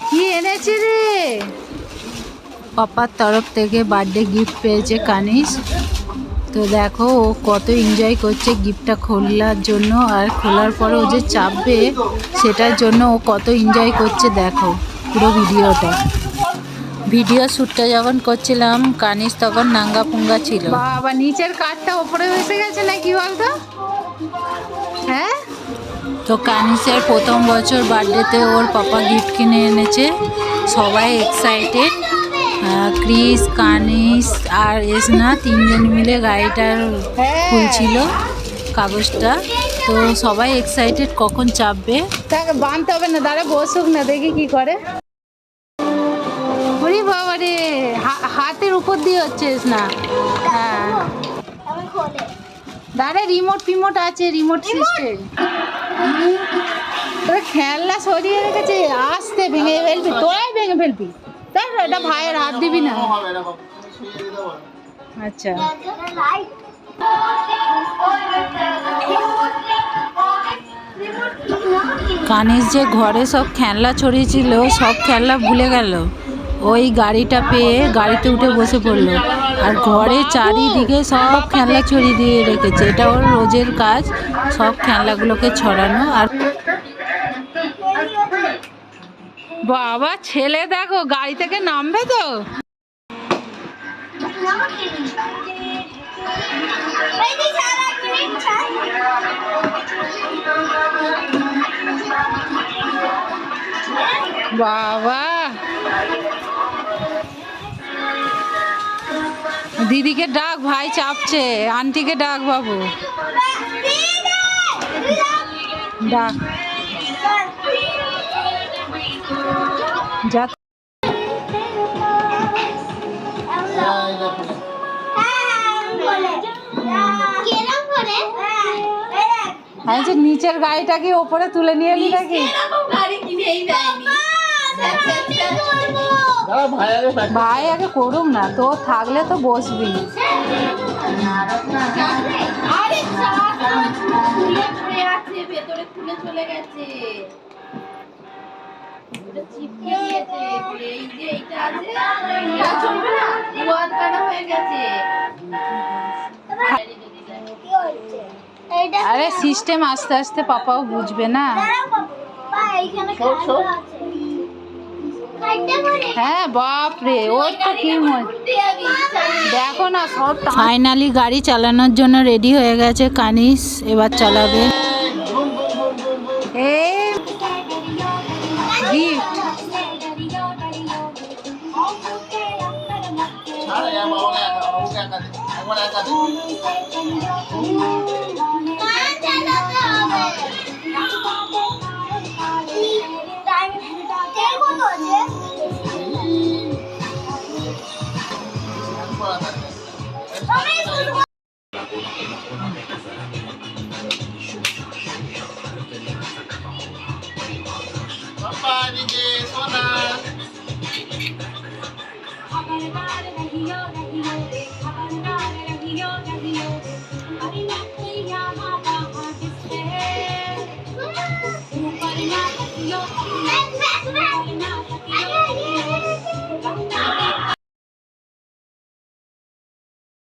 কি এনেছে রে? পাপার তরফ থেকে বার্থডে গিফট পেয়েছে কানিস। তো দেখো ও কত এনজয় করছে গিফটটা খোলার জন্য, আর খোলার পরে ও যে চাপবে সেটার জন্য ও কত এনজয় করছে। দেখো পুরো ভিডিওটা। ভিডিও শ্যুটটা যখন করছিলাম কানিস তখন নাঙ্গা পুঙ্গা ছিল। বাবা নিচের কাঠটা ওপরে এসে গেছে না কি বলতো? হ্যাঁ, তো কানিসের প্রথম বছর বার্থডেতে ওর পাপা গিফট কিনে এনেছে। সবাই এক্সাইটেড। ক্রিস, কানিস আর এসনা তিনজন মিলে গাড়িটার খুলছিল কাগজটা। তো সবাই এক্সাইটেড কখন চাপবে। তাকে বাঁধতে হবে না, দাঁড়া বসুক না, দেখি কি করে। ওরে বাবা রে, হাতের উপর দিয়ে হচ্ছে না। হ্যাঁ দাঁড়া, রিমোট ফিমোট আছে, রিমোট সিস্টেম। তোরা খেলনা সরিয়ে রেখেছে, আসতে ভেঙে ফেলবি, তোরাই ভেঙে ফেলবি। দেখ এটা ভাইয়ের হাত দিবি না। আচ্ছা কানিস যে ঘরে সব খেলনা ছড়িয়েছিল সব খেলনা ভুলে গেল। ওই গাড়িটা পেয়ে গাড়িতে উঠে বসে পড়লো, আর ঘরে চারিদিকে সব খেলনা ছড়িয়ে দিয়ে রেখেছে। এটা ওর রোজের কাজ, সব খেলনাগুলোকে ছড়ানো। আর বাবা ছেলে দেখো গাড়ি থেকে নামবে তো। বাবা দিদিকে ডাক, ভাই চাপছে। আন্টিকে ডাক, বাবু ডাক যা। আচ্ছা নিচের গাড়িটাকে ওপরে তুলে নিয়ে এলি নাকি? ভাই আগে করুক না, তো থাকলে তো বসবি। আরে সিস্টেম আস্তে আস্তে পাপাও বুঝবে না। হ্যাঁ বাপরে, ওর তো কি দেখো না সব। ফাইনালি গাড়ি চালানোর জন্য রেডি হয়ে গেছে কানিস, এবার চালাবে। গিফট